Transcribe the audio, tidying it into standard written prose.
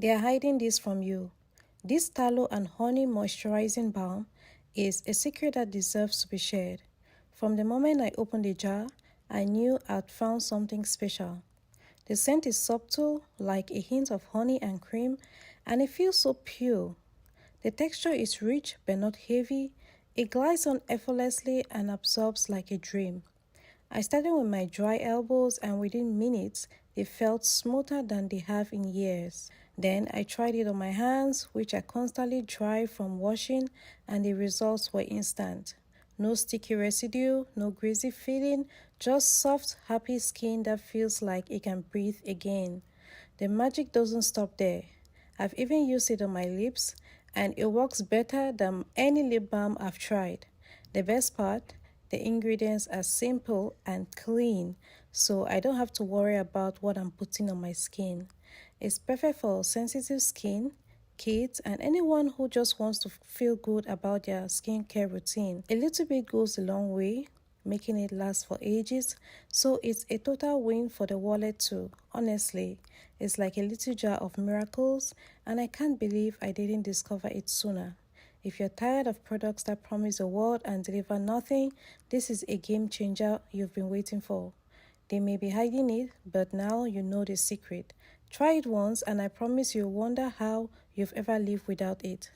They are hiding this from you. This tallow and honey moisturizing balm is a secret that deserves to be shared. From the moment I opened the jar, I knew I'd found something special. The scent is subtle, like a hint of honey and cream, and it feels so pure. The texture is rich but not heavy. It glides on effortlessly and absorbs like a dream. I started with my dry elbows, and within minutes, they felt smoother than they have in years. Then I tried it on my hands, which are constantly dry from washing, and the results were instant. No sticky residue, no greasy feeling, just soft, happy skin that feels like it can breathe again. The magic doesn't stop there. I've even used it on my lips, and it works better than any lip balm I've tried. The best part, the ingredients are simple and clean, so I don't have to worry about what I'm putting on my skin. It's perfect for sensitive skin, kids, and anyone who just wants to feel good about their skincare routine. A little bit goes a long way, making it last for ages, so it's a total win for the wallet too. Honestly, it's like a little jar of miracles, and I can't believe I didn't discover it sooner. If you're tired of products that promise the world and deliver nothing, this is a game changer you've been waiting for. They may be hiding it, but now you know the secret. Try it once, and I promise you'll wonder how you've ever lived without it.